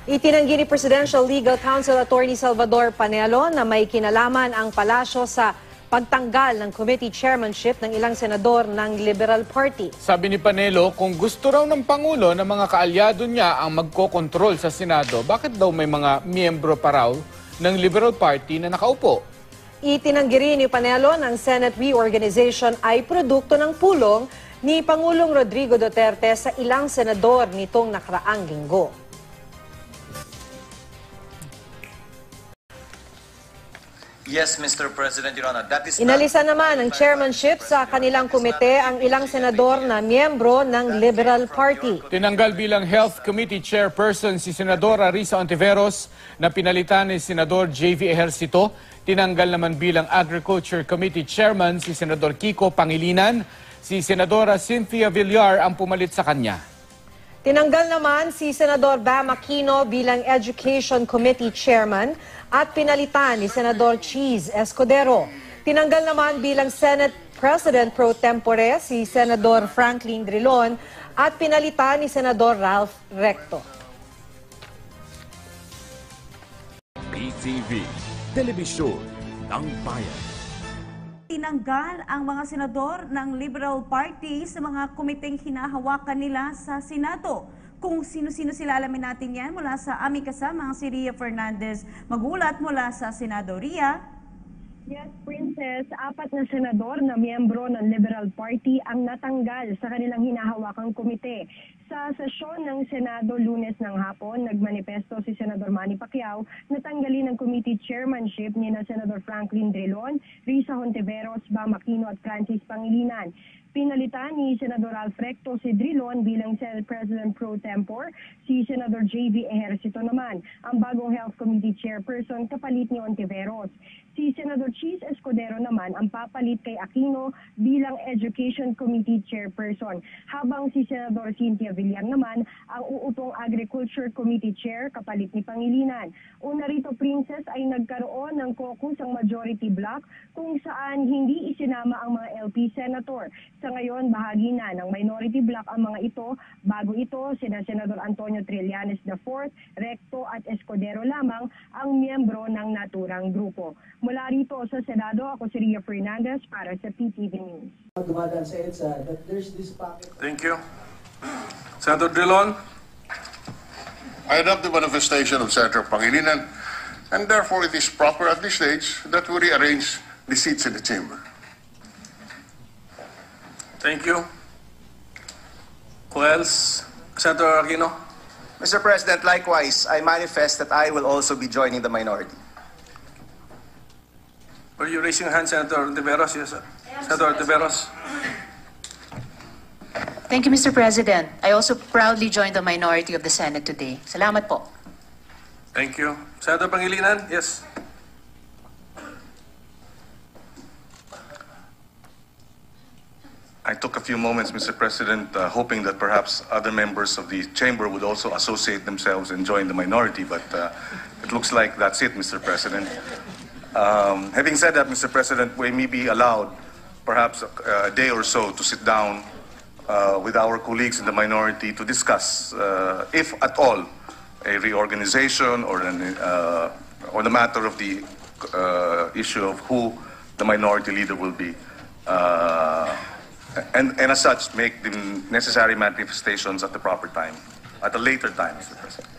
Itinanggi ni Presidential Legal Counsel Attorney Salvador Panelo na may kinalaman ang palasyo sa pagtanggal ng committee chairmanship ng ilang senador ng Liberal Party. Sabi ni Panelo, kung gusto raw ng Pangulo na mga kaalyado niya ang magkokontrol sa Senado, bakit daw may mga miyembro pa raw ng Liberal Party na nakaupo? Itinanggi rin ni Panelo ng Senate reorganization ay produkto ng pulong ni Pangulong Rodrigo Duterte sa ilang senador nitong nakaraang linggo. Yes, Mr. President, Your Honor. That is Inalisan naman ng chairmanship sa kanilang komite ang ilang senador na miyembro ng Liberal Party. Tinanggal bilang Health Committee Chairperson si Senadora Risa Ontiveros na pinalitan ni Senador J.V. Ejercito. Tinanggal naman bilang Agriculture Committee Chairman si Senador Kiko Pangilinan. Si Senadora Cynthia Villar ang pumalit sa kanya. Tinanggal naman si Senador Bam Aquino bilang Education Committee Chairman at pinalitan ni Senador Cheese Escudero. Tinanggal naman bilang Senate President Pro Tempore si Senador Franklin Drilon at pinalitan ni Senador Ralph Recto. PTV, Telebisyon ng Bayan. Tinanggal ang mga senador ng Liberal Party sa mga komiteng hinahawakan nila sa Senado. Kung sino-sino sila, alamin natin yan mula sa aming kasama, si Ria Fernandez. Magulat mula sa Senado. Ria? Yes, Princess, 4 na senador na miyembro ng Liberal Party ang natanggal sa kanilang hinahawakang komite. Sa sesyon ng Senado Lunes ng hapon, nagmanifesto si Senador Manny Pacquiao na tanggalin ang committee chairmanship ni na Senador Franklin Drilon, Risa Hontiveros, Bam Aquino at Francis Pangilinan. Pinalitan ni Senador Ralph Recto si Drilon bilang Senate President Pro Tempore, si Senador J.V. Ejercito naman ang bagong Health Committee Chairperson kapalit ni Ontiveros. Si Senador Cheese Escudero naman ang papalit kay Aquino bilang Education Committee Chairperson, habang si Senador Cynthia Villar naman ang uutong Agriculture Committee Chair kapalit ni Pangilinan. Una rito, Princess, ay nagkaroon ng caucus ang majority block kung saan hindi isinama ang mga LP Senator. Sa ngayon, bahagi na ng minority block ang mga ito. Bago ito, sina Senador Antonio Trillanes IV, Recto at Escudero lamang ang miyembro ng naturang grupo. Mula rito sa Senado, ako si Ria Fernandez para sa PTV News. Thank you. Senator Drilon. I adopt the manifestation of Senator Pangilinan, and therefore it is proper at this stage that we rearrange the seats in the chamber. Thank you. Who else? Senator Aquino. Mr. President, likewise, I manifest that I will also be joining the minority. Are you raising your hand, Senator Ontiveros? Yes, sir. Senator Ontiveros. Thank you, Mr. President. I also proudly joined the minority of the Senate today. Salamat po. Thank you. Senator Pangilinan? Yes. I took a few moments, Mr. President, hoping that perhaps other members of the chamber would also associate themselves and join the minority, but it looks like that's it, Mr. President. Having said that, Mr. President, we may be allowed perhaps a day or so to sit down with our colleagues in the minority to discuss, if at all, a reorganization or the matter of the issue of who the minority leader will be. And as such, make the necessary manifestations at the proper time, at a later time, Mr. President.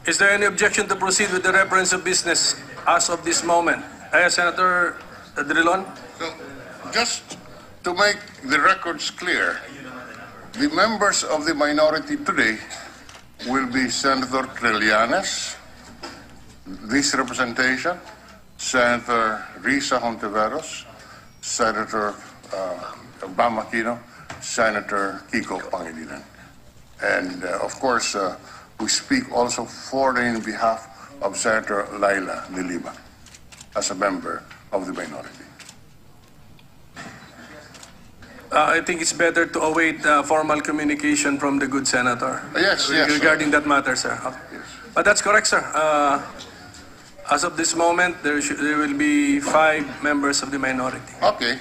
Is there any objection to proceed with the reference of business as of this moment? Senator Drilon? So, just to make the records clear, the members of the minority today will be Senator Trillanes, this representation, Senator Risa Hontiveros, Senator Bam Aquino, Senator Kiko Pangilinan. And of course, we speak also for and in behalf of Senator Laila De Lima as a member of the minority. I think it's better to await formal communication from the good senator. Yes, regarding that matter, sir. Yes. But that's correct, sir. As of this moment, there will be 5 members of the minority. Okay.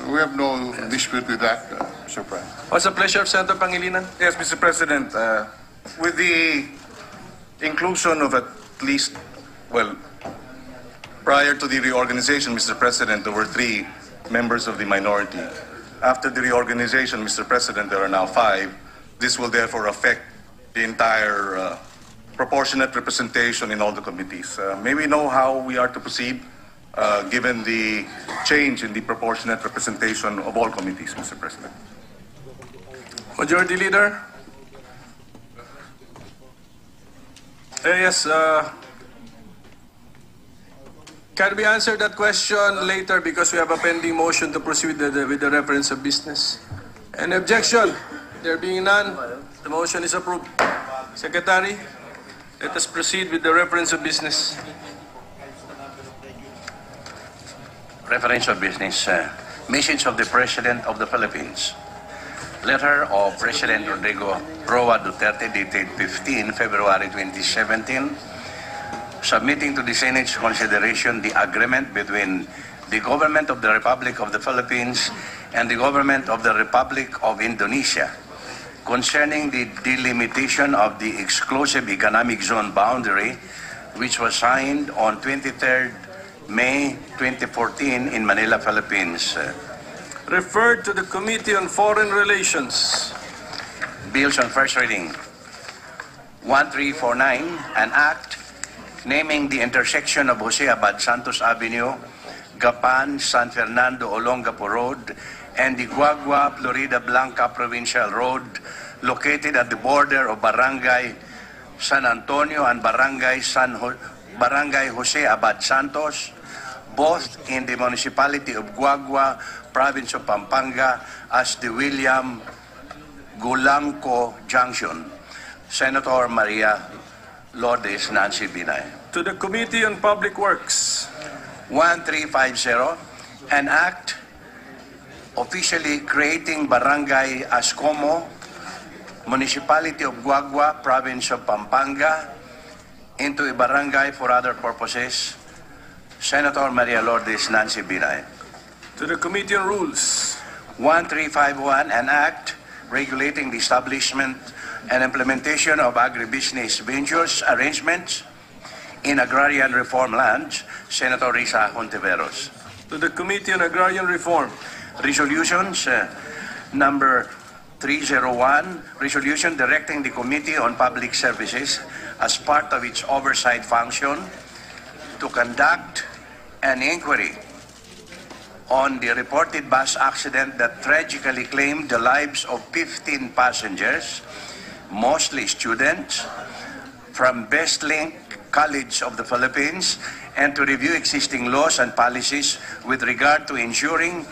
We have no dispute with that, Mr. President. What's the pleasure of Senator Pangilinan? Yes, Mr. President, with the inclusion of at least, well, prior to the reorganization, Mr. President, there were 3 members of the minority. After the reorganization, Mr. President, there are now 5. This will therefore affect the entire proportionate representation in all the committees. May we know how we are to proceed given the change in the proportionate representation of all committees, Mr. President? Majority Leader? Yes, can we answer that question later because we have a pending motion to proceed with the reference of business? Any objection? There being none, the motion is approved. Secretary, let us proceed with the reference of business. Reference of business. Message of the President of the Philippines. Letter of President Rodrigo Roa Duterte dated 15 February 2017, submitting to the Senate's consideration the agreement between the Government of the Republic of the Philippines and the Government of the Republic of Indonesia concerning the delimitation of the exclusive economic zone boundary, which was signed on 23rd May 2014 in Manila, Philippines. Referred to the Committee on Foreign Relations. Bills on first reading. 1349, an act naming the intersection of Jose Abad Santos Avenue, Gapan, San Fernando, Olongapo Road, and the Guagua, Florida Blanca Provincial Road, located at the border of Barangay San Antonio and Barangay Jose Abad Santos, both in the municipality of Guagua, province of Pampanga, as the William Gulanco Junction. Senator Maria Lourdes Nancy Binay. To the Committee on Public Works. 1350, an act officially creating Barangay Ascomo, Municipality of Guagua, Province of Pampanga, into a barangay for other purposes. Senator Maria Lourdes Nancy Binay. To the Committee on Rules. 1351, an act regulating the establishment and implementation of agribusiness ventures arrangements in agrarian reform lands. Senator Risa Hontiveros. To the Committee on Agrarian Reform. Resolutions, number 301, resolution directing the Committee on Public Services as part of its oversight function to conduct an inquiry on the reported bus accident that tragically claimed the lives of 15 passengers, mostly students, from Bestlink College of the Philippines, and to review existing laws and policies with regard to ensuring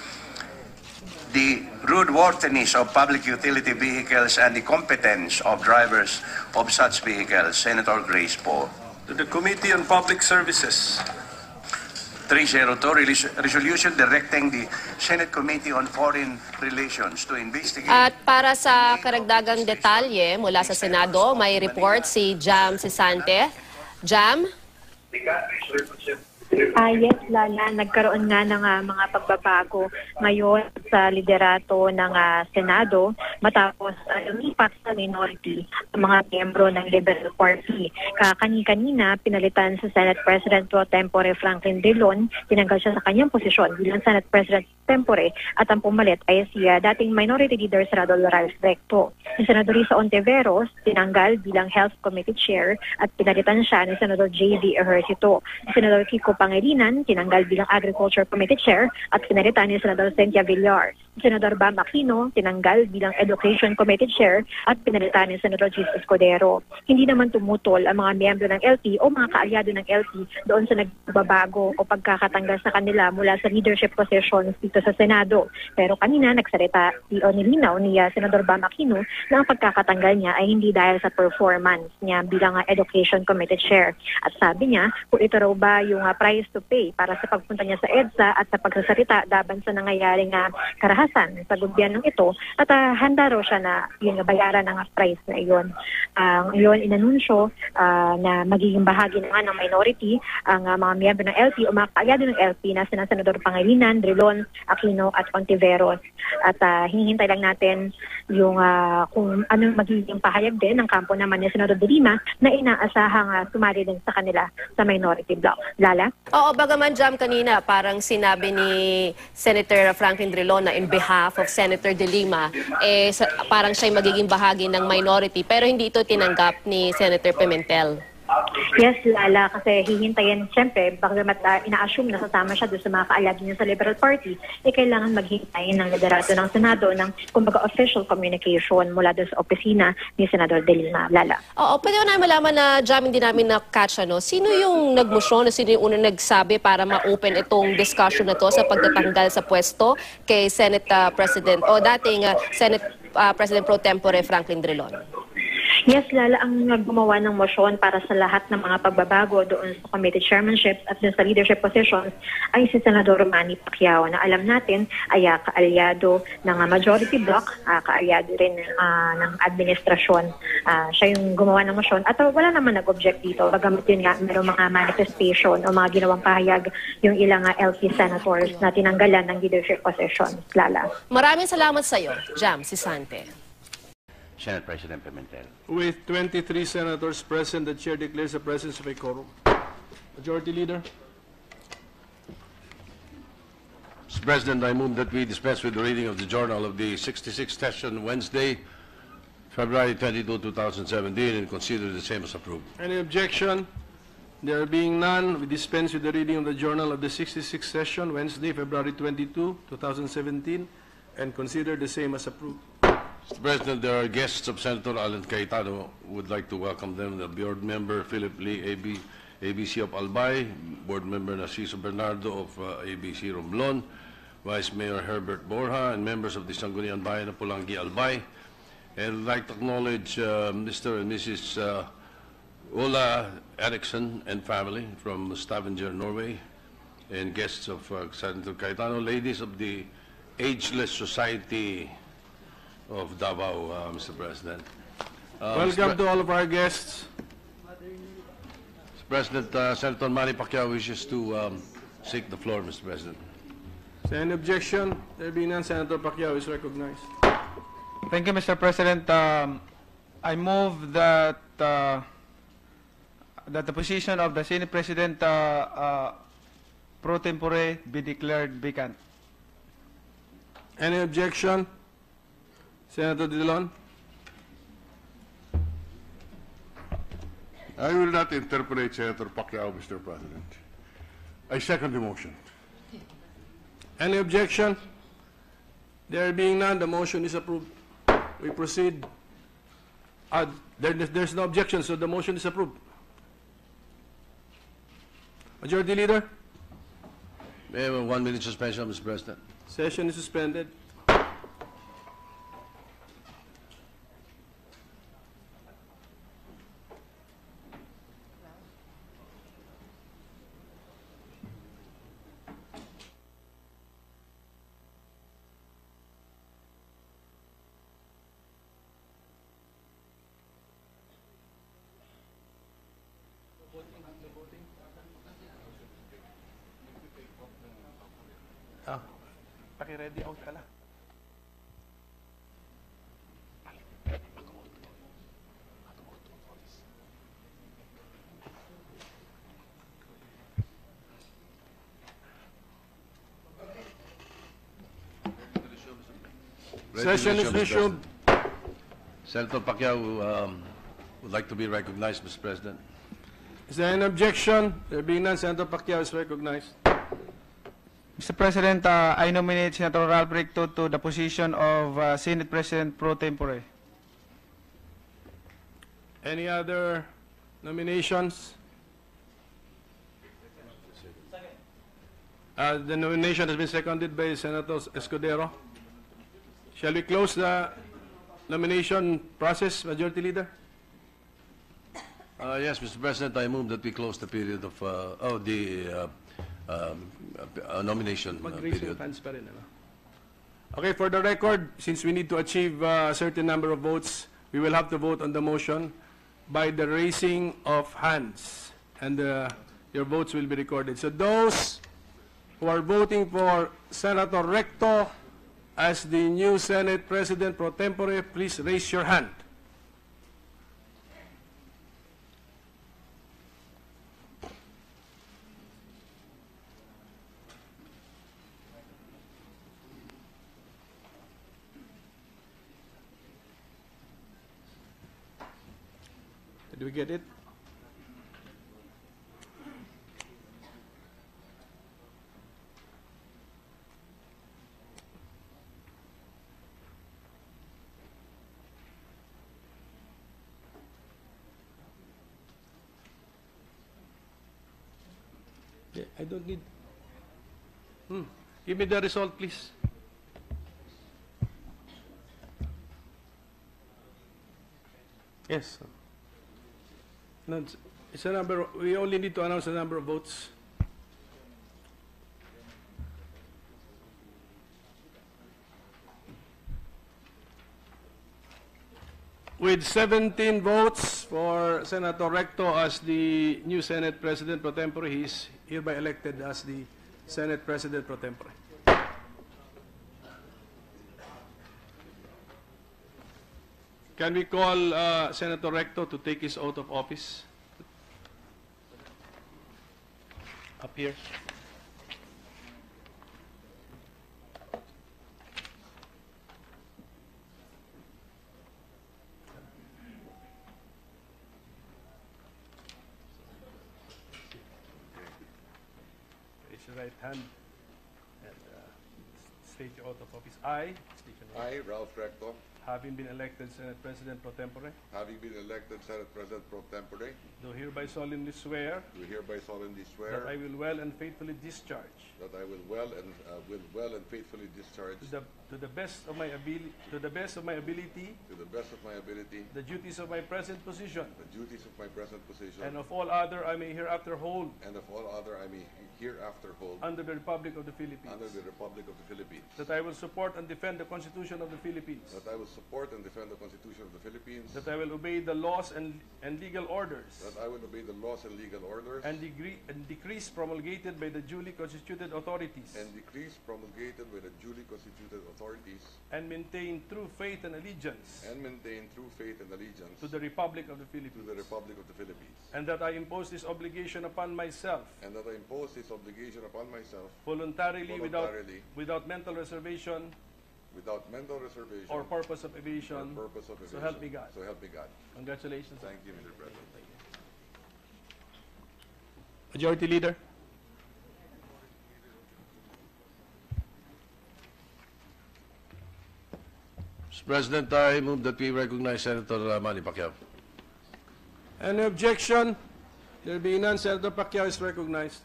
the roadworthiness of public utility vehicles and the competence of drivers of such vehicles. Senator Grace Poe. To the Committee on Public Services. 302, resolution directing the Senate Committee on Foreign Relations to investigate. At para sa karagdagang detalye mula sa Senado, may report si Jam Sisante. Jam? Yes, Lala. Nagkaroon nga ng mga pagbabago ngayon sa liderato ng Senado matapos lumipat sa minority ang mga miyembro ng Liberal Party. Kanina pinalitan sa Senate President pro tempore Franklin Drilon, tinanggal siya sa kanyang posisyon bilang Senate President tempore at ang pumalit ay si dating Minority Leader Senador Laurel Recto. Si Senador Risa Ontiveros tinanggal bilang Health Committee Chair at pinalitan siya ni Senador J.V. Ejercito. Si Senador Kiko Pangilinan tinanggal bilang Agriculture Committee Chair at pinalitan ni Senador Cynthia Villar. Senador Bam Aquino tinanggal bilang Education Committee Chair at pinalitan ni Senador Gis Escudero. Hindi naman tumutol ang mga miyembro ng LT o mga kaalyado ng LT doon sa nagbabago o pagkakatanggal sa kanila mula sa leadership positions dito sa Senado. Pero kanina nagsalita o nilinaw ni Senador Bam Aquino na ang pagkakatanggal niya ay hindi dahil sa performance niya bilang Education Committee Chair. At sabi niya, kung ito raw ba yung price to pay para sa pagpunta niya sa EDSA at sa pagsasalita laban sa nangyayaring karahasan katahasan sa gobyernong ito at handa raw siya na yun, bayaran ang price na iyon. Ngayon, inanunsyo na magiging bahagi naman ng minority ang mga miyembro ng LP o mga kaalyado ng LP na sina Senador Pangilinan, Drilon, Aquino at Ontiveros. At hinihintay lang natin yung kung anong magiging pahayag din ng kampo naman ni Senador De Lima na inaasahang sumali din sa kanila sa minority bloc. Lala? Oo, bagaman Jam kanina, parang sinabi ni Senator Franklin Drilon na in behalf of Senator De Lima, parang siya'y magiging bahagi ng minority, pero hindi ito tinanggap ni Senator Pimentel. Yes, Lala, kasi hihintayin, siyempre, bagamat ina-assume na sasama siya doon sa mga kaalyado niya sa Liberal Party, kailangan maghintay ng liderato ng Senado ng, kumbaga, official communication mula doon sa opisina ni Senador De Lima. Lala. Oo, pwede ko namin malaman na, Jam, hindi namin na-catch, sino yung nagmosyon, sino yung unang nagsabi para ma-open itong discussion na to sa pagtatanggal sa pwesto kay Senate President o dating Senate President Pro Tempore Franklin Drilon? Yes, Lala, ang gumawa ng motion para sa lahat ng mga pagbabago doon sa committee chairmanships at sa leadership positions ay si Senador Manny Pacquiao na alam natin ay kaalyado ng majority bloc, kaalyado rin ng administrasyon. Siya yung gumawa ng motion at wala naman nag-object dito. Bagamat yun nga, mayroong mga manifestation o mga ginawang pahayag yung ilang LP senators na tinanggalan ng leadership position. Lala. Maraming salamat sa iyo, Jam Sisante. Senate President Pimentel. With 23 senators present, the chair declares the presence of a quorum. Majority Leader. Mr. President, I move that we dispense with the reading of the journal of the 66th session Wednesday, February 22, 2017, and consider the same as approved. Any objection? There being none, we dispense with the reading of the journal of the 66th session Wednesday, February 22, 2017, and consider the same as approved. Mr. President, there are guests of Senator Alan Cayetano. Would like to welcome them. The board member Philip Lee, ABC of Albay, board member Narciso Bernardo of ABC Romblon, Vice Mayor Herbert Borja, and members of the Sangguniang Bayan of Pulangi Albay. And would like to acknowledge Mr. and Mrs. Ola Eriksson and family from Stavanger, Norway, and guests of Senator Cayetano, ladies of the Ageless Society of Davao, Mr. President. Welcome to all of our guests. Mr. President, Senator Manny Pacquiao wishes to seek the floor, Mr. President. Is there any objection? There being none, Senator Pacquiao is recognized. Thank you, Mr. President. I move that that the position of the Senate President pro tempore be declared vacant. Any objection? Senator Dillon? I will not interpolate Senator Pacquiao, Mr. President. I second the motion. Any objection? There being none, the motion is approved. We proceed. There's no objection, so the motion is approved. Majority Leader? May I have a 1-minute suspension, Mr. President? Session is suspended. Paki-ready out ka lang. Session is resumed. Senator Pacquiao would like to be recognized, Mr. President. Is there an objection? There being none, Senator Pacquiao is recognized. Mr. President, I nominate Senator Ralph Recto to the position of Senate President pro tempore. Any other nominations? The nomination has been seconded by Senator Escudero. Shall we close the nomination process, Majority Leader? Yes, Mr. President, I move that we close the period of the nomination Mag-raise period. yung hands pa rin, ano? Okay, for the record, since we need to achieve a certain number of votes, we will have to vote on the motion by the raising of hands, and your votes will be recorded. So those who are voting for Senator Recto as the new Senate President pro tempore, please raise your hand. Did we get it? Yeah, I don't need. Give me the result, please. Yes. No, it's a number. We only need to announce the number of votes. With 17 votes for Senator Recto as the new Senate President pro tempore, he is hereby elected as the Senate President pro tempore. Can we call Senator Recto to take his oath of office? Up here. Raise your right hand and state your oath of office. I Ralph Recto, having been elected Senate President pro tempore, having been elected Senate President pro tempore, do hereby solemnly swear do hereby solemnly that swear I will well and faithfully discharge that I will well and faithfully discharge to the best of my ability to the best of my ability the duties of my present position the duties of my present position and of all other I may hereafter hold under the Republic of the Philippines, that I will support and defend the Constitution of the Philippines, that I will support and defend the Constitution of the Philippines, that I will obey the laws and legal orders that I will obey the laws and legal orders and decrees promulgated by the duly constituted authorities, and decrees promulgated by the duly constituted authorities, and maintain true faith and allegiance to the Republic of the Philippines, and that I impose this obligation upon myself voluntarily without mental reservation or purpose of evasion. So help me God. Congratulations. Thank you, Mr. President. Majority Leader. Mr. President, I move that we recognize Senator Manny Pacquiao. Any objection? There being none, Senator Pacquiao is recognized.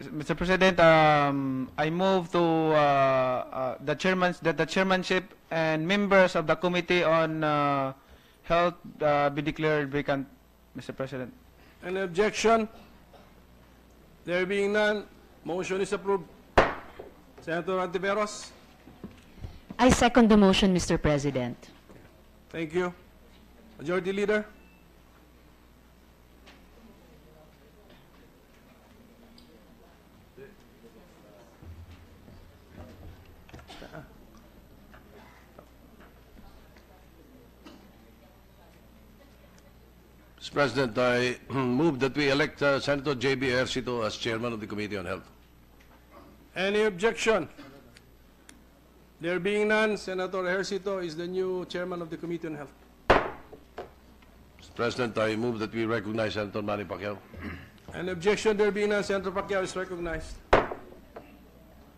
Mr. President, I move to that the chairmanship and members of the Committee on Health be declared vacant, Mr. President. Any objection? There being none, motion is approved. Senator Antiveros. I second the motion, Mr. President. Thank you. Majority Leader. Mr. President, I move that we elect Senator J.B. Ejercito as Chairman of the Committee on Health. Any objection? There being none, Senator Ejercito is the new Chairman of the Committee on Health. Mr. President, I move that we recognize Senator Manny Pacquiao. Any objection? There being none, Senator Pacquiao is recognized.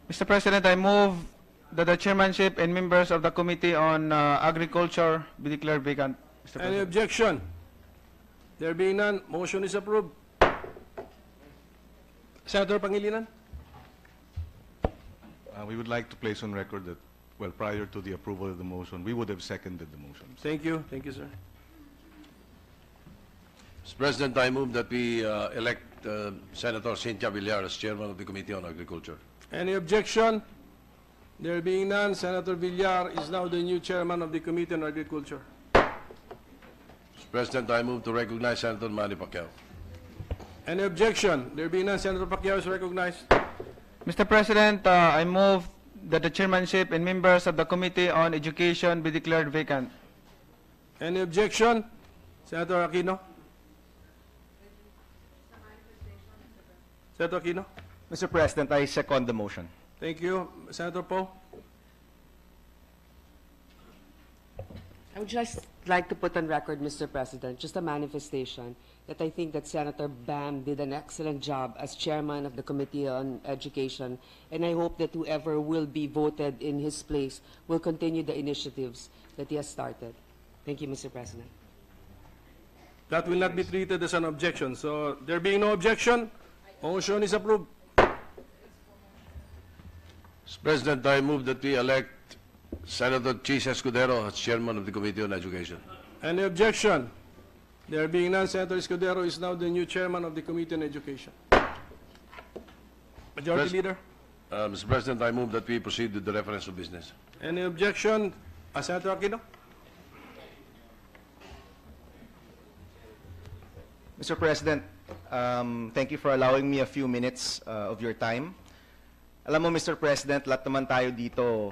Mr. President, I move that the chairmanship and members of the Committee on Agriculture be declared vacant, Mr. President. Any objection? There being none, motion is approved. Senator Pangilinan. We would like to place on record that, well, prior to the approval of the motion, we would have seconded the motion. Thank you. Thank you, sir. Mr. President, I move that we elect Senator Cynthia Villar as Chairman of the Committee on Agriculture. Any objection? There being none, Senator Villar is now the new chairman of the Committee on Agriculture. Mr. President, I move to recognize Senator Manny Pacquiao. Any objection? There being none, Senator Pacquiao is recognized. Mr. President, I move that the chairmanship and members of the Committee on Education be declared vacant. Any objection? Senator Aquino? Senator Aquino? Mr. President, I second the motion. Thank you. Senator Poe? I would just like to put on record, Mr. President, just a manifestation that I think that Senator Bam did an excellent job as chairman of the Committee on Education, and I hope that whoever will be voted in his place will continue the initiatives that he has started. Thank you, Mr. President. That will not be treated as an objection. So, there being no objection, motion is approved. Mr. President, I move that we elect Senator Cheese Escudero as chairman of the Committee on Education. Any objection? There being none, Senator Escudero is now the new chairman of the Committee on Education. Majority Leader? Mr. President, I move that we proceed with the reference of business. Any objection? Senator Aquino? Mr. President, thank you for allowing me a few minutes of your time. Alam mo, Mr. President, lahat naman tayo dito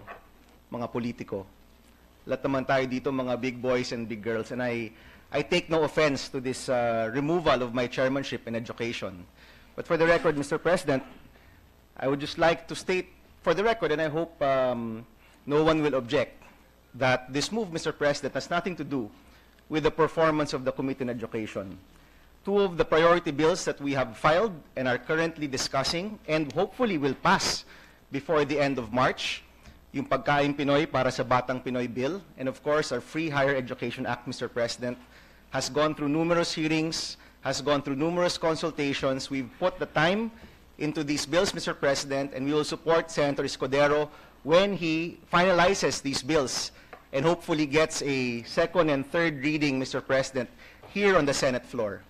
mga politiko. Lahat naman tayo dito mga big boys and big girls. And I take no offense to this removal of my chairmanship in education. But for the record, Mr. President, I would just like to state for the record, and I hope no one will object, that this move, Mr. President, has nothing to do with the performance of the Committee on Education. Two of the priority bills that we have filed and are currently discussing and hopefully will pass before the end of March, yung Pagkain Pinoy para sa Batang Pinoy Bill, and of course our Free Higher Education Act, Mr. President, has gone through numerous hearings, has gone through numerous consultations. We've put the time into these bills, Mr. President, and we will support Senator Escudero when he finalizes these bills and hopefully gets a second and third reading, Mr. President, here on the Senate floor.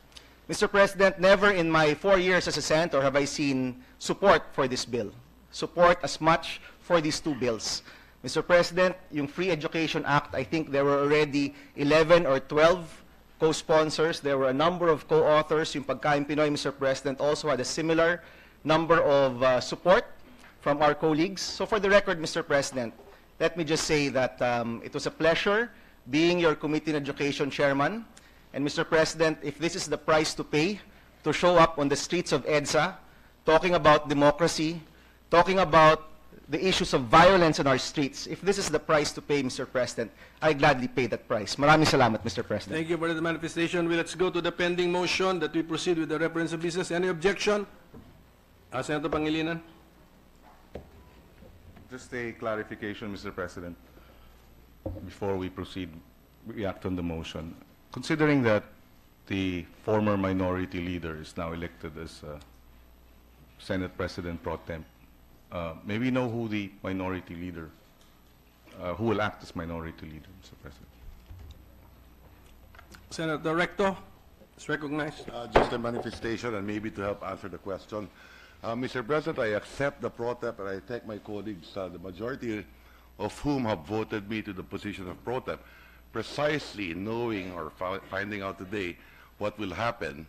Mr. President, never in my 4 years as a senator have I seen support for this bill. Support as much for these two bills. Mr. President, yung Free Education Act, I think there were already 11 or 12 co-sponsors. There were a number of co-authors. Yung Pagkain Pinoy, Mr. President, also had a similar number of support from our colleagues. So for the record, Mr. President, let me just say that it was a pleasure being your Committee on Education chairman. And Mr. President, if this is the price to pay to show up on the streets of EDSA, talking about democracy, talking about the issues of violence on our streets, if this is the price to pay, Mr. President, I gladly pay that price. Maraming salamat, Mr. President. Thank you for the manifestation. Let's go to the pending motion that we proceed with the reference of business. Any objection? Senator Pangilinan. Just a clarification, Mr. President, before we proceed, we act on the motion. Considering that the former minority leader is now elected as Senate President pro tem, may we know who the minority leader, who will act as minority leader, Mr. President? Senator Recto is recognized. Just a manifestation and maybe to help answer the question. Mr. President, I accept the pro tem and I thank my colleagues, the majority of whom have voted me to the position of pro tem. Precisely knowing or finding out today what will happen,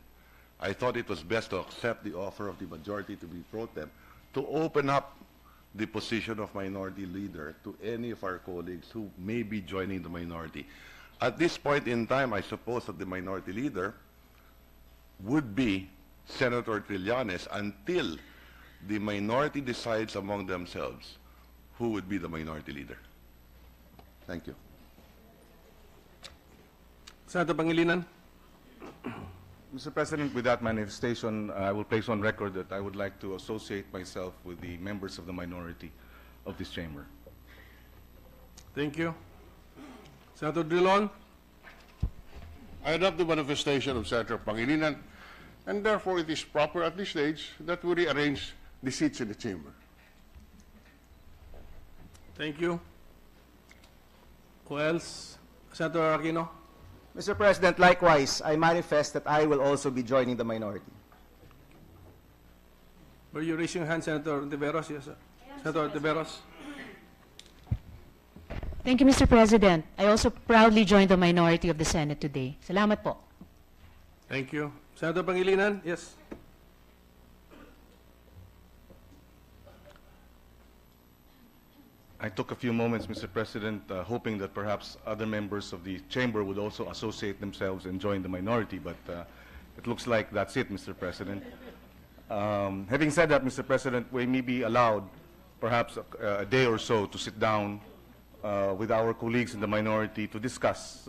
I thought it was best to accept the offer of the majority to be pro tem, to open up the position of minority leader to any of our colleagues who may be joining the minority. At this point in time, I suppose that the minority leader would be Senator Trillanes until the minority decides among themselves who would be the minority leader. Thank you. Senator Pangilinan. Mr. President, with that manifestation, I will place on record that I would like to associate myself with the members of the minority of this chamber. Thank you. Senator Drilon. I adopt the manifestation of Senator Pangilinan, and therefore it is proper at this stage that we rearrange the seats in the chamber. Thank you. Who else? Senator Aquino. Mr. President, likewise, I manifest that I will also be joining the minority. Were you raising your hand, Senator Ontiveros? Yes, sir. Senator Ontiveros. Thank you, Mr. President. I also proudly joined the minority of the Senate today. Salamat po. Thank you. Senator Pangilinan, yes. I took a few moments, Mr. President, hoping that perhaps other members of the chamber would also associate themselves and join the minority, but it looks like that's it, Mr. President. Having said that, Mr. President, we may be allowed perhaps a day or so to sit down with our colleagues in the minority to discuss,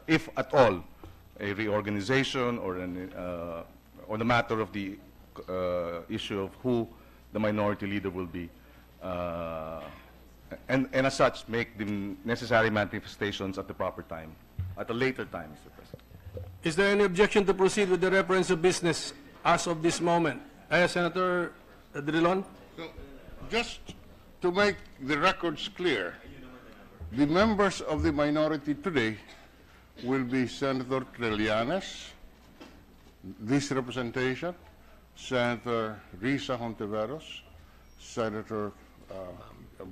if at all, a reorganization or on the matter of the issue of who the minority leader will be. And as such, make the necessary manifestations at the proper time, at a later time, Mr. President. Is there any objection to proceed with the reference of business as of this moment? Senator Drilon? So, just to make the records clear, the members of the minority today will be Senator Trillanes, this representation, Senator Risa Hontiveros, Senator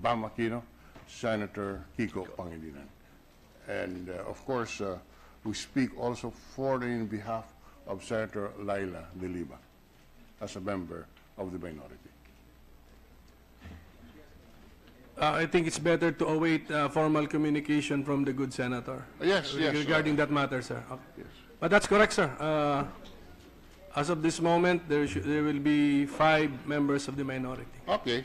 Bam Aquino, Senator Kiko Pangilinan. And of course, we speak also for and in behalf of Senator Laila De Lima as a member of the minority. I think it's better to await formal communication from the good senator. Yes, yes. Regarding that matter, sir. Okay. Yes. But that's correct, sir. As of this moment, there will be 5 members of the minority. Okay.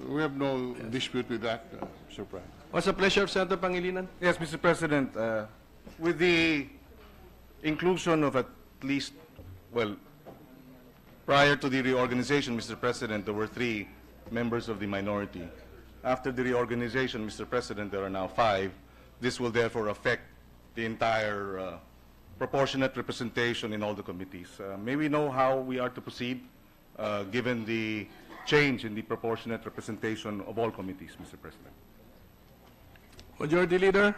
We have no dispute with that, Mr. President. What's the pleasure of Senator Pangilinan? Yes, Mr. President, with the inclusion of at least, well, prior to the reorganization, Mr. President, there were 3 members of the minority. After the reorganization, Mr. President, there are now 5. This will therefore affect the entire proportionate representation in all the committees. May we know how we are to proceed, given the change in the proportionate representation of all committees, Mr. President? Majority Leader?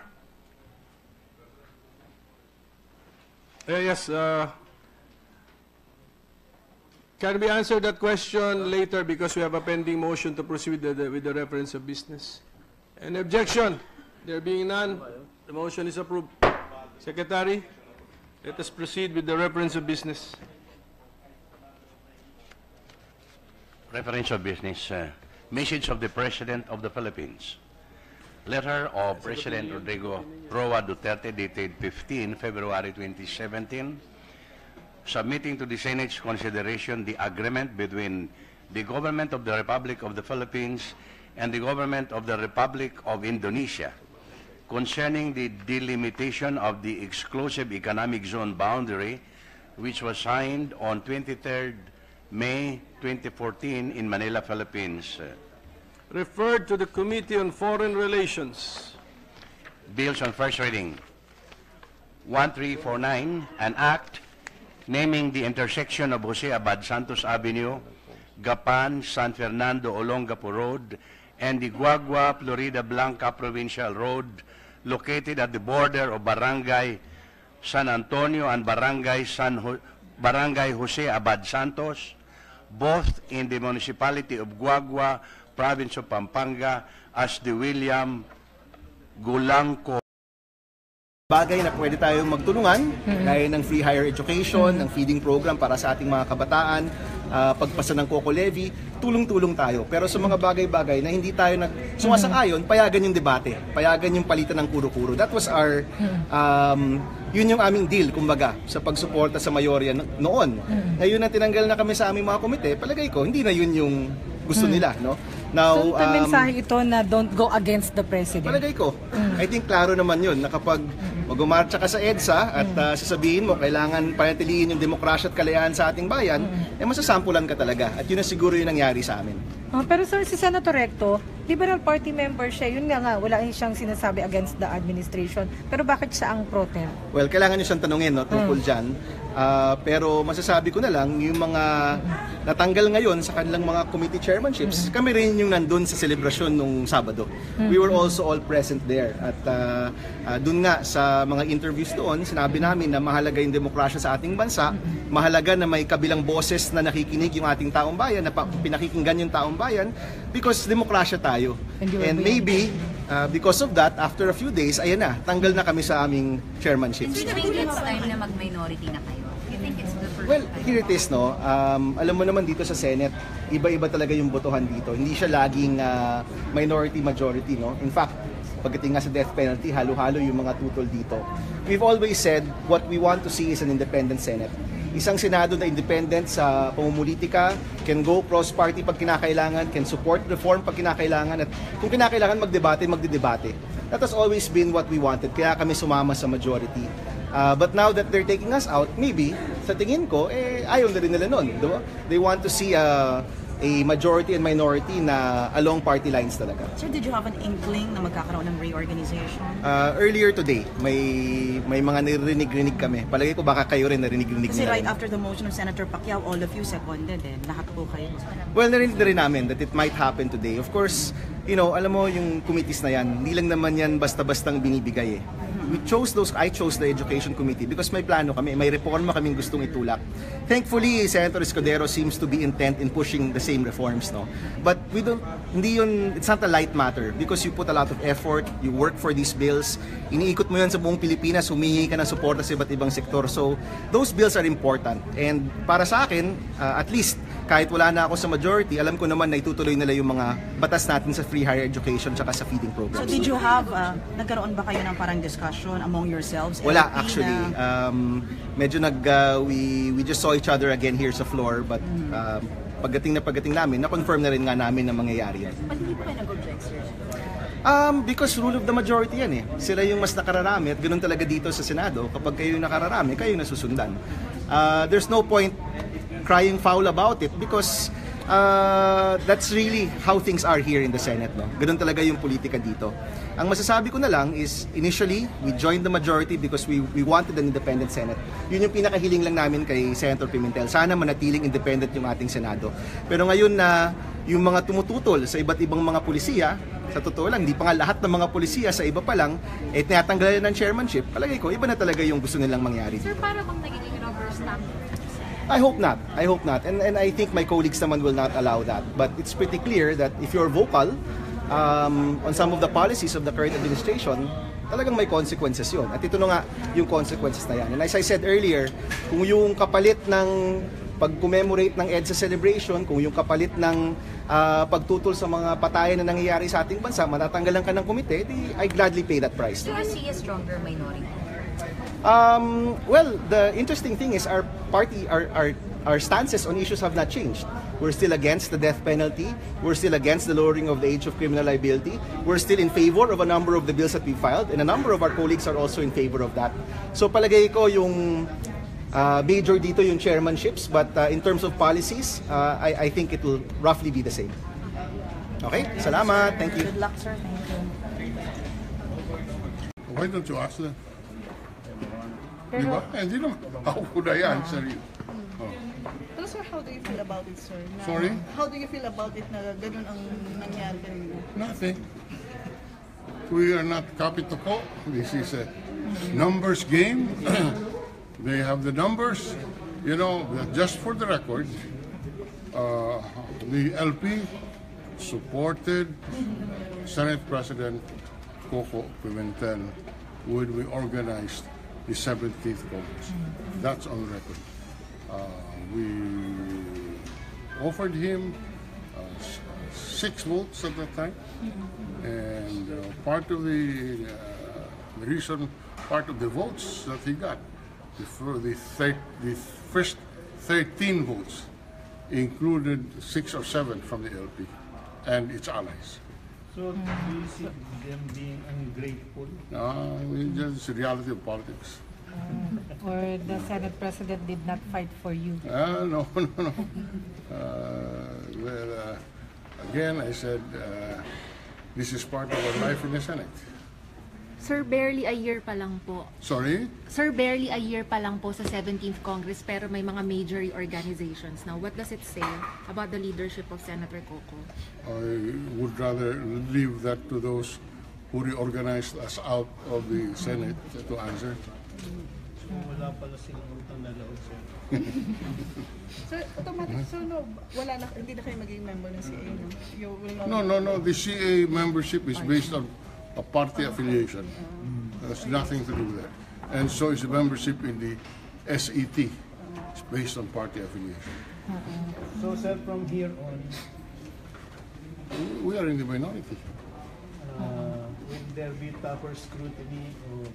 Yes. Can we answer that question later because we have a pending motion to proceed with the reference of business? Any objection? There being none, the motion is approved. Secretary, let us proceed with the reference of business. Reference of business. Message of the President of the Philippines. Letter of President Rodrigo Roa Duterte dated 15 February 2017, submitting to the Senate's consideration the agreement between the Government of the Republic of the Philippines and the Government of the Republic of Indonesia concerning the delimitation of the exclusive economic zone boundary, which was signed on 23rd May 2014 in Manila, Philippines. Referred to the Committee on Foreign Relations. Bills on first reading. 1349, an act naming the intersection of Jose Abad Santos Avenue, Gapan, San Fernando, Olongapo Road, and the Guagua, Florida Blanca Provincial Road, located at the border of Barangay San Antonio and Barangay Jose Abad Santos, both in the municipality of Guagua, province of Pampanga, as the William Gulanco. Bagay na pwede tayong magtulungan, gaya ng free higher education, ng feeding program para sa ating mga kabataan, pagpasa ng Coco Levy, tulong-tulong tayo. Pero sa mga bagay-bagay na hindi tayo sumasang-ayon, payagan yung debate, payagan yung palitan ng kuro-kuro. That was our, yun yung aming deal, kumbaga, sa pagsuporta sa mayorya noon. Ngayon na tinanggal na kami sa aming mga komite, palagay ko, hindi na yun yung gusto nila, no? Now, so, mensahe ito na don't go against the President? Palagay ko. I think klaro naman yun, na kapag mag-umarcha ka sa EDSA at sasabihin mo, kailangan panatilihin yung demokrasya at kalayaan sa ating bayan, masasampulan ka talaga. At yun na siguro yung nangyari sa amin. Pero sir, si Senator Recto, Liberal Party member siya, yun nga, wala siyang sinasabi against the administration. Pero bakit siya ang pro-tem? Well, kailangan nyo siyang tanungin, no, tungkol dyan. Pero masasabi ko na lang, yung mga natanggal ngayon sa kanilang mga committee chairmanships, kami rin yung nandun sa selebrasyon nung Sabado. We were also all present there. At dun nga sa mga interviews doon, sinabi namin na mahalaga yung demokrasya sa ating bansa, mahalaga na may kabilang boses na nakikinig yung ating taong bayan, na pinakikinggan yung taong bayan, because demokrasya tayo. And maybe Because of that, after a few days, ayan na, tanggal na kami sa aming chairmanship. Is it it's time na mag-minority na kayo? You think it's the first Well, time? here it is, no? Alam mo naman dito sa Senate, iba-iba talaga yung botohan dito. Hindi siya laging minority-majority, no? In fact, pagdating nga sa death penalty, halo-halo yung mga tutol dito. We've always said what we want to see is an independent Senate. Isang Senado na independent sa pamumulitika, can go cross-party pag kinakailangan, can support reform pag kinakailangan, at kung kinakailangan magdebate, magdedebate. That has always been what we wanted, kaya kami sumama sa majority. But now that they're taking us out, maybe, sa tingin ko, ayaw na rin nila nun. Diba? They want to see a majority and minority na along party lines talaga. Sir, did you have an inkling na magkakaroon ng reorganization? Earlier today, may mga narinig-rinig kami. Palagi ko baka kayo rin narinig-rinig Kasi nila. right after the motion of Senator Pacquiao, all of you seconded lahat po kayo. Well, narinig na rin namin that it might happen today. Of course, alam mo yung committees na yan, hindi lang naman yan basta-bastang binibigay eh. I chose the Education Committee because may plano kami, may reforma kaming gustong itulak. Thankfully, Senator Escudero seems to be intent in pushing the same reforms, no? But it's not a light matter because you put a lot of effort, you work for these bills, iniikot mo yan sa buong Pilipinas, humingi ka ng suporta sa iba't ibang sektor. So, those bills are important. And para sa akin, at least, kahit wala na ako sa majority, alam ko naman na itutuloy nila yung mga batas natin sa free higher education tsaka sa feeding programs. So did you have, nagkaroon ba kayo ng parang discussion among yourselves? Wala actually. Medyo we just saw each other again here sa floor, but pagdating namin, na-confirm na rin nga namin na mangyayari yan. Ba't hindi po kayo nag-object, sir? Because rule of the majority yan eh. Sila yung mas nakararami at ganoon talaga dito sa Senado. Kapag kayo yung nakararami, kayo yung nasusundan. There's no point crying foul about it because that's really how things are here in the Senate. No? Ganun talaga yung politika dito. Ang masasabi ko na lang is, initially, we joined the majority because we wanted an independent Senate. Yun yung pinakahiling lang namin kay Senator Pimentel. Sana manatiling independent yung ating Senado. Pero ngayon na yung mga tumututol sa iba't ibang mga pulisiya, sa totoo lang, hindi pa nga lahat ng mga pulisiya sa iba pa lang, tinatanggalan ng chairmanship, palagay ko, iba na talaga yung gusto nilang mangyari. Sir, para bang nagiging rubber stamp? I hope not. And I think my colleagues naman will not allow that. But it's pretty clear that if you're vocal on some of the policies of the current administration, talagang may consequences yun. At ito na nga yung consequences na yan. And as I said earlier, kung yung kapalit ng pag-commemorate ng EDSA celebration, kung yung kapalit ng pagtutol sa mga patayan na nangyayari sa ating bansa, matatanggalan ka ng komite, I gladly pay that price. Do you see a stronger minority? Well, the interesting thing is our party, our stances on issues have not changed. We're still against the death penalty. We're still against the lowering of the age of criminal liability. We're still in favor of a number of the bills that we filed, and a number of our colleagues are also in favor of that. So palagay ko yung major dito yung chairmanships, but in terms of policies, I think it will roughly be the same. Okay, salamat. Thank you. Good luck, sir. Thank you. Why don't you ask them? Diba? Hindi naman. How could I answer you? Pero sir, how do you feel about it, sir? Sorry? How do you feel about it na ganun ang nangyari kanina? Nothing. We are not Capitoco. This is a numbers game. They have the numbers. You know, just for the record, the LP supported Senate President Coco Pimentel when we organized the 17th Congress. That's on record. We offered him 6 votes at that time, and part of the reason, part of the votes that he got, the first 13 votes included 6 or 7 from the LP and its allies. So, do you see them being ungrateful? It's just the reality of politics. Or the Senate President did not fight for you? No. Again, I said, this is part of our life in the Senate. Sir, barely a year pa lang po. Sorry? Sir, barely a year pa lang po sa 17th Congress pero may mga major organizations. Now, what does it say about the leadership of Senator Coco? I would rather leave that to those who reorganized us out of the Senate to answer. Wala pala silang utang na loob, sir. Sir, automatic, so no, wala na, hindi na kayo magiging member ng CA, no? You will No. The CA membership is based on a party affiliation. Has nothing to do with that. And so is the membership in the SET. It's based on party affiliation. So, sir, from here on, We are in the minority. will there be tougher scrutiny of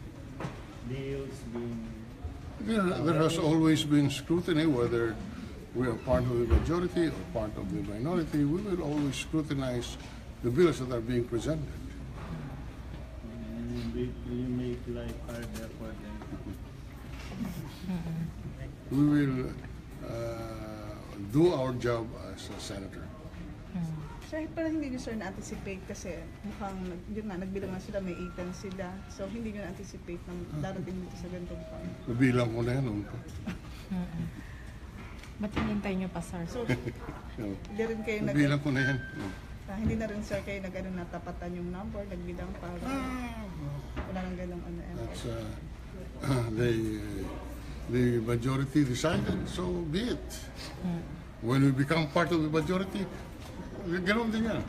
deals being... There has always been scrutiny, whether we are part of the majority or part of the minority. We will always scrutinize the bills that are being presented. You make life harder for them. We will do our job as a senator. Sir, parang hindi nyo, sir, na-anticipate kasi mukhang, yun na, nagbilang na sila, may 8 sila. So, hindi nyo na-anticipate na darating dito sa ganitong point. Nabilang ko na yan noon pa. Ba't hinintay nyo pa, sir? So, hindi rin kayo Nabilang ko na yan. hindi na rin, sir, kayo natapatan yung number, nagbilang para wala nang ganong That's, the majority decided, so be it. When we become part of the majority, ganon din yan.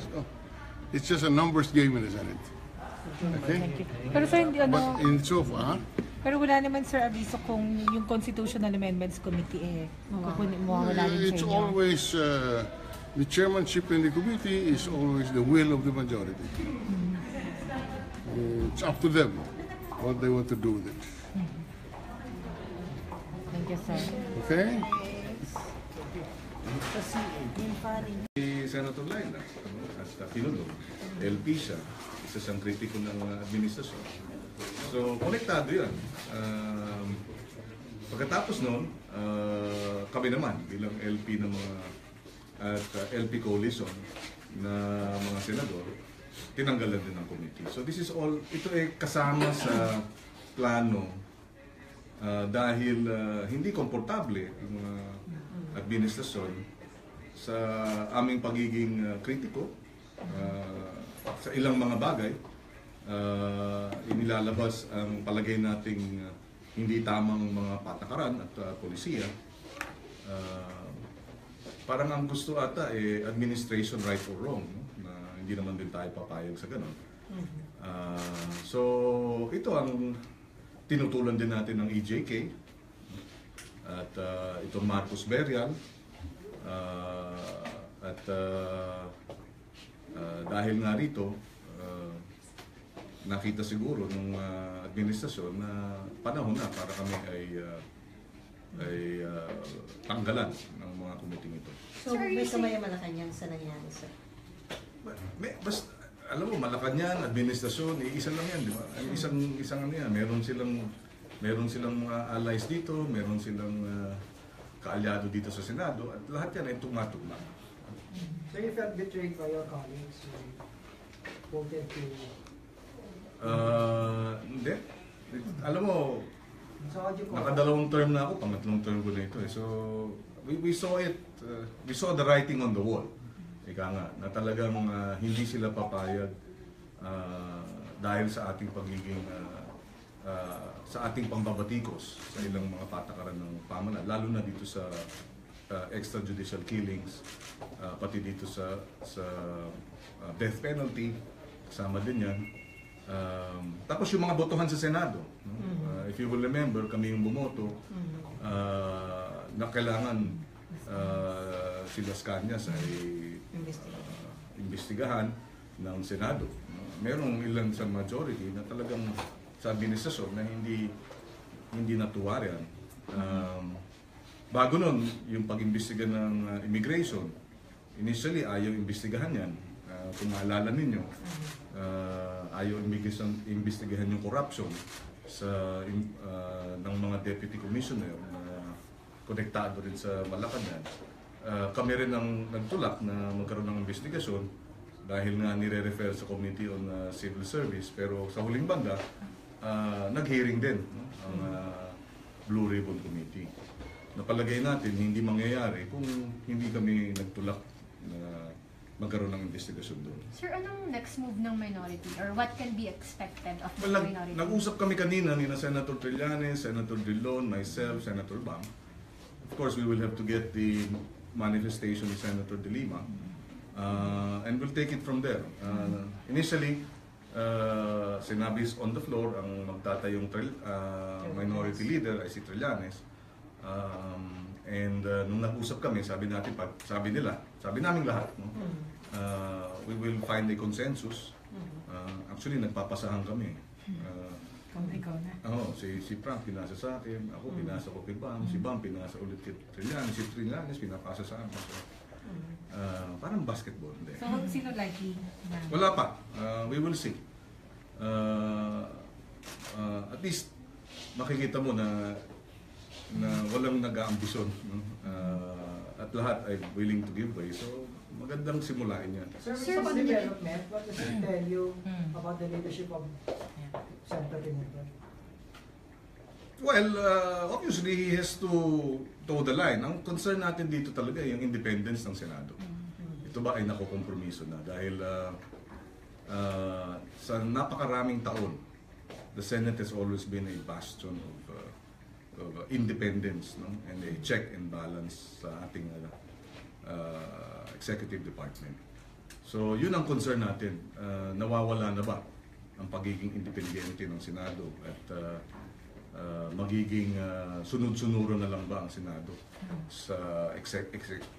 So, it's just a numbers game in the Senate. Okay? Pero sir, hindi But in so far, pero wala naman, sir, abiso kung yung Constitutional Amendments Committee mawawala rin sa it's inyo. always, the chairmanship in the committee is always the will of the majority. It's up to them what they want to do with it. Thank you, sir. Okay? Si Senator Laila at Pinulong, LP siya, isa siyang kritiko ng administrasyon. So, konektado yan. Pagkatapos nun, kami naman bilang LP ng mga at LP coalition na mga senador, tinanggalan din ng committee. So this is all, ito ay kasama sa plano dahil hindi komportable ang mga administrasyon sa aming pagiging kritiko sa ilang mga bagay. Inilalabas ang palagay nating hindi tamang mga patakaran at polisiya. Parang ang gusto ata administration right or wrong, no? Na hindi naman din tayo papayag sa ganun. So ito ang tinutulan din natin ng EJK at itong Marcos Berial at dahil nga rito nakita siguro ng administrasyon na panahon na para kami ay tanggalan ng mga kumiting ito. So, may kamay Malacanang sa nangyari, sir? Alam mo, Malacanang, administrasyon, isa lang yan, di ba? Isang ano yan, meron silang mga allies dito, meron silang kaalyado dito sa Senado, at lahat yan ay tumatugma. So you felt betrayed by your colleagues who voted to... Hindi. Alam mo, nakadalawang term na ako, pangatlong term ko na ito. So, we saw it, we saw the writing on the wall. Ika nga, na talagang hindi sila papayag dahil sa ating pagiging, sa ating pambabatikos sa ilang mga patakaran ng pamahalaan, lalo na dito sa extrajudicial killings, pati dito sa death penalty, kasama din yan. Tapos yung mga botohan sa Senado, no? If you will remember, kami yung bumoto na kailangan si Las Cañas ay imbestigahan ng Senado. No? Merong ilan sa majority na talagang sa administrasyon na hindi natuwa yan. Bago nun, yung pag-imbestiga ng immigration, initially ayaw imbestigahan yan. Kung maalala ninyo, ayaw imbestigahan yung corruption ng mga deputy commissioner na konektado rin sa Malacanang. Kami rin ang nagtulak na magkaroon ng investigasyon dahil nga nire-refer sa Committee on Civil Service, pero sa huling banda, nag-hearing din, no? Ang Blue Ribbon Committee. Napalagay natin hindi mangyayari kung hindi kami nagtulak na magkaroon ng investigasyon doon. Sir, anong next move ng minority or what can be expected of the minority? Nag-usap kami kanina ni Senator Trillanes, Senator Drilon, myself, Senator Bam. Of course, we will have to get the manifestation ni Senator De Lima and we'll take it from there. Initially, sinabi on the floor, ang magtatayong minority leader ay si Trillanes. Nung nag-usap kami, sabi namin lahat, no? We will find a consensus. Actually, nagpapasahan kami. Ikaw na. Si Frank pinasa sa akin, ako pinasa ko kay Bam, si Bam pinasa ulit kay Trillanes, si Trillanes pinapasa sa akin. So, parang basketball. Hindi. So, sino likely? Wala pa. We will see. At least, makikita mo na walang nag-aambisyon. No? At lahat ay willing to give way. So, magandang simulain yan. Sir, some development, what does it tell you about the leadership of Senator Pimentel? Well, obviously, he has to toe the line. Ang concern natin dito talaga yung independence ng Senado. Ito ba ay nakukompromiso na? Dahil sa napakaraming taon, the Senate has always been a bastion of independence, no? And a check and balance sa ating executive department. So, yun ang concern natin. Nawawala na ba ang pagiging independente ng Senado at magiging sunod-sunuro na lang ba ang Senado sa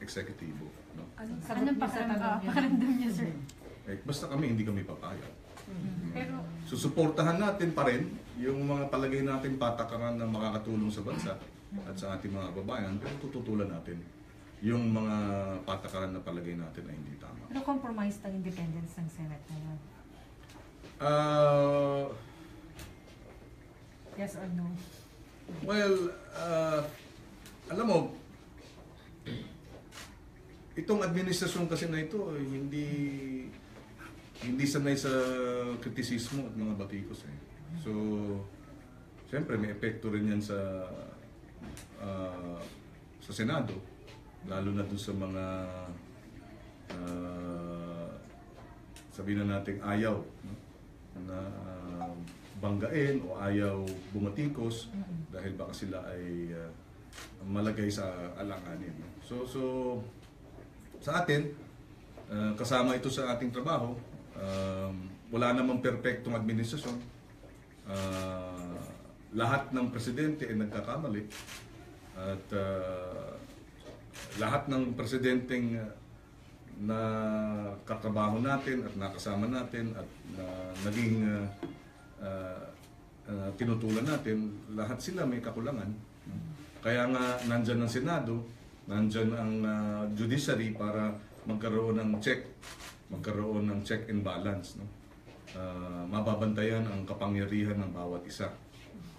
eksekutibo? No? Anong pakiramdam niya, sir? Basta hindi kami papayag. Pero susuportahan natin pa rin yung mga palagay natin patakaran na makakatulong sa bansa at sa ating mga kababayan, pero tututulan natin yung mga patakaran na palagay natin ay hindi tama. Pero compromise ang independence ng Senate ngayon? Yes or no? Well, alam mo, itong administrasyon kasi na ito, hindi sanay sa kritisismo at mga batikos. So, siyempre may epekto rin yan sa Senado, lalo na dun sa mga sabihin na natin ayaw, no? Na banggain o ayaw bumatikos dahil baka sila ay malagay sa alanganin. No? So sa atin, kasama ito sa ating trabaho, wala namang perpektong administrasyon. Lahat ng presidente ay nagkakamali at lahat ng presidenteng na katrabaho natin at nakasama natin at naging tinutulan natin, lahat sila may kakulangan. Kaya nga nandyan ang Senado, nandyan ang judiciary para magkaroon ng check and balance. No? Mababantayan ang kapangyarihan ng bawat isa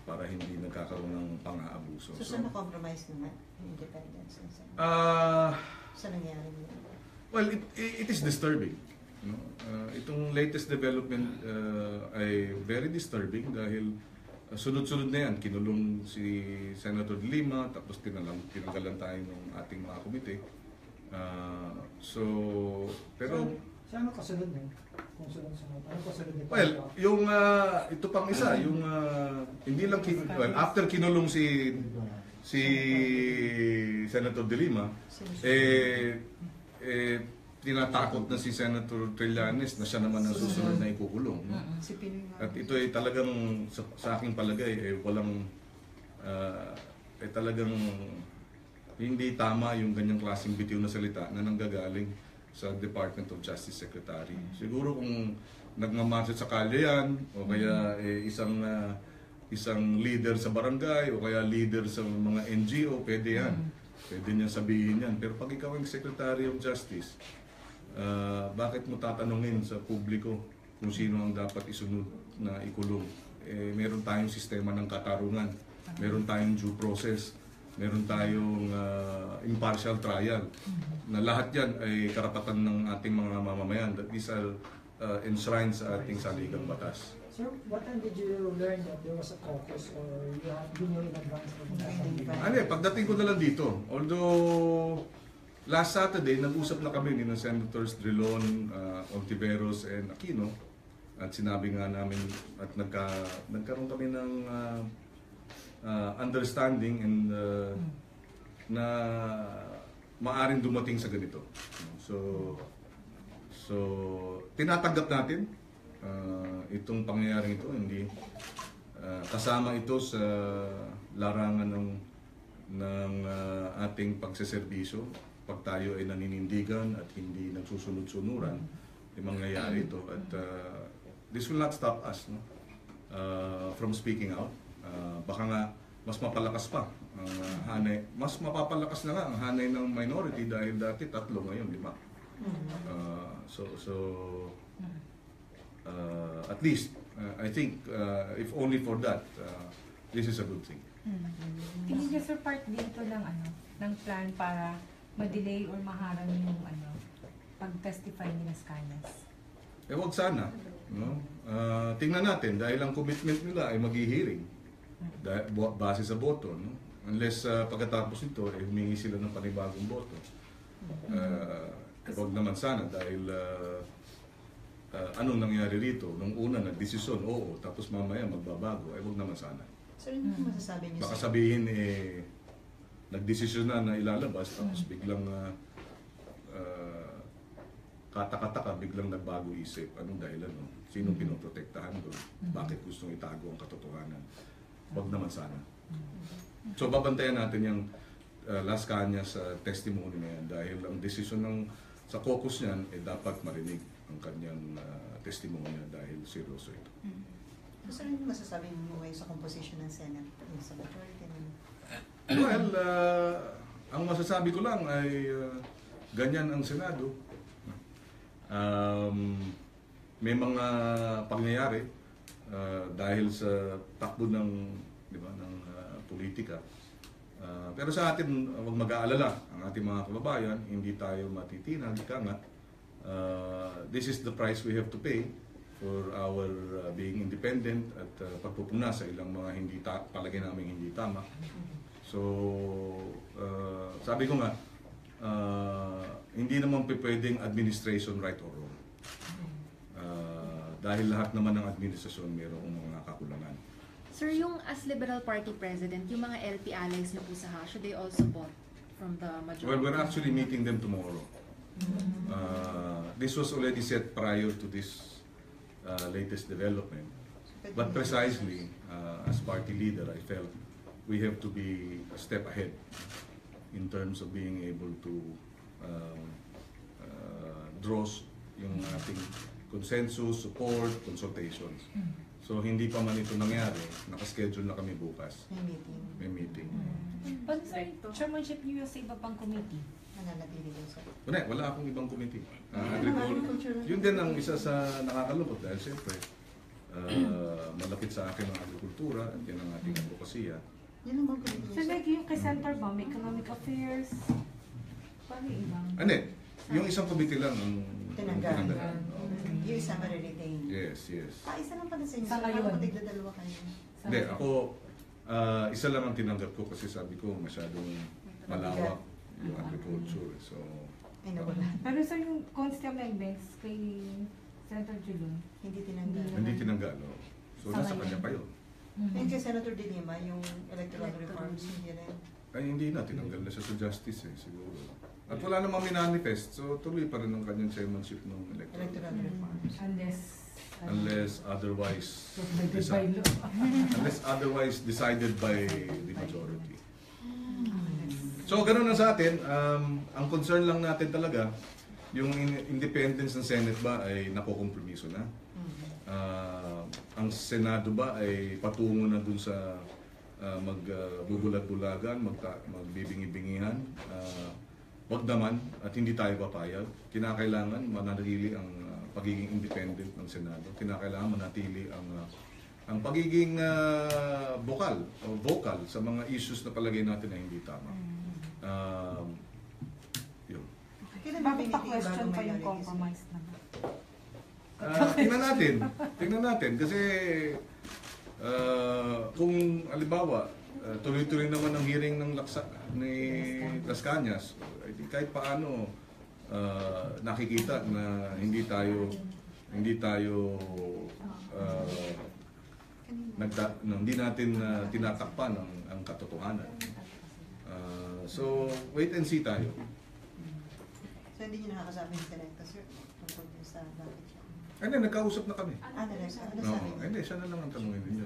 para hindi nagkakaroon ng pang-aabuso. So, saan na-compromise naman yung independence ng Senate? Sa nangyari mo? Well, it is disturbing. No? Itong latest development ay very disturbing dahil sunod-sunod na yan. Kinulong si Senator De Lima, tapos tinanggalan tayo ng ating mga komite. Saan kasunod na? Kung sunod-sunod, ano kasunod nito? Well, yung ito pang isa, yung hindi lang after kinulong si Senator De Lima, tinatakot na si Senator Trillanes na siya naman ang susunod na ikukulong. No? At ito ay talagang sa aking palagay talagang hindi tama yung ganyang klaseng bitiw na salita na nanggagaling sa Department of Justice Secretary. Siguro kung nagmamarket sa kalye yan, o kaya isang leader sa barangay, o kaya leader sa mga NGO, pwede yan. Pwede niya sabihin yan. Pero pag ikaw ang Secretary of Justice, bakit mo tatanungin sa publiko kung sino ang dapat isunod na ikulong? Meron tayong sistema ng katarungan, meron tayong due process, meron tayong impartial trial, na lahat yan ay karapatan ng ating mga mamamayan. That these are enshrined sa ating saligang batas. Sir, what time did you learn that there was a caucus or you knew in advance of that? Pagdating ko na lang dito. Although, last Saturday, nag-usap na kami ni Senators Drilon, Ontiveros, and Aquino. At sinabi nga namin, at nagkaroon kami ng understanding and na maaring dumating sa ganito. So tinatanggap natin itong pangyayaring ito, hindi kasama ito sa larangan ng ating pagseserbisyo. Pag tayo ay naninindigan at hindi nagsusunod-sunuran, ay mangyayari ito. At this will not stop us, no? From speaking out. Baka nga mas mapalakas pa ang hanay, mas mapapalakas na nga ang hanay ng minority dahil dati 3, ngayon 5. At least I think if only for that, this is a good thing. Hindi niya, sir, part dito ng plan para ma-delay or maharang yung pag-testify ni Las Cañas? Wag sana, no? Tingnan natin dahil ang commitment nila ay maghihiring base sa boto, no? Unless pagkatapos nito ay humingi sila ng panibagong boto. Wag naman sana dahil anong nangyari rito? Nung una nagdesisyon, oo, tapos mamaya magbabago, ay wag naman sana. Sir, ano masasabi niyo? Baka sabihin nagdesisyon na ilalabas tapos biglang katakataka, biglang nagbago isip. Anong dahilan? No? Sinong pinoprotektahan doon? Bakit gustong itago ang katotohanan? Wag naman sana. So babantayan natin yung Las Cañas testimony na yan dahil ang desisyon sa caucus niyan dapat marinig ang kanyang testimonya dahil seryoso ito. So, ano masasabi mo ngayon sa composition ng Senate? Yung sa majority? Well, ang masasabi ko lang ay ganyan ang Senado. May mga pangyayari dahil sa takbo ng politika. Pero sa atin, huwag mag-aalala ang ating mga kababayan, hindi tayo matitinag, this is the price we have to pay for our being independent at pagpupuna sa ilang mga palagay namin hindi tama. So, sabi ko nga, hindi naman pwedeng administration right or wrong. Dahil lahat naman ng administrasyon mayroong mga kakulangan. Sir, yung as Liberal Party President, yung mga LP allies niyo po sa House, should they also vote from the majority? Well, we're actually meeting them tomorrow. This was already set prior to this latest development. But precisely, as party leader, I felt we have to be a step ahead in terms of being able to draw yung ating consensus, support, consultations. So hindi pa man ito nangyari, nakaschedule na kami bukas. May meeting. But sir, chairmanship niyo sa iba pang committee? Nananatili din sir. Wala akong ibang committee. Yun din ang isa sa nakakalungkot dahil siyempre malapit sa akin ang agrikultura at yan ang ating advokasya. So like yung kay Senator ba, may economic affairs? Paano ibang? Yung isang committee lang ang tinanggalan. Yung isa ma-retain. Yes. Isa lang pala sa inyo. Sa ngayon? Parang tigdadalawa kayo. Hindi, ako isa lang ang tinanggap ko kasi sabi ko masyadong malawak yung agriculture. So, pero sir, yung constant amendments kay Senator Julon, hindi tinanggal. Hindi tinanggal, no? So, nasa kanya pa yun. Yung kay Senator De Lima, yung electoral reforms, hindi rin. Ay, hindi na. Tinanggal na siya sa justice, siguro. At wala namang minanifest, so tuloy pa rin ang kanyang chairmanship ng electoral reforms. Unless otherwise decided by the majority. So, ganun na sa atin. Ang concern lang natin talaga, yung independence ng Senate ba ay nakukompromiso na? Ang Senado ba ay patungo na dun sa magbubulag-bulagan, magbibingi-bingihan? Wag naman at hindi tayo papayag. Kinakailangan manatili ang pagiging independent ng Senado. Kinakailangan manatili ang pagiging vocal sa mga issues na palagay natin na hindi tama. Yun. bakit pa question pa yung compromise naman? Tingnan natin kasi kung halimbawa tuloy-tuloy naman ang hearing ng Las Cañas, kahit paano nakikita na hindi tayo hindi natin tinatakpan ang katotohanan. So wait and see tayo. So hindi niyo nakakasabi ng Selecta, sir, tungkol din sa bakit siya? Hindi, nagkausap na kami. Ano No, hindi, sana lang ang tanungin ninyo.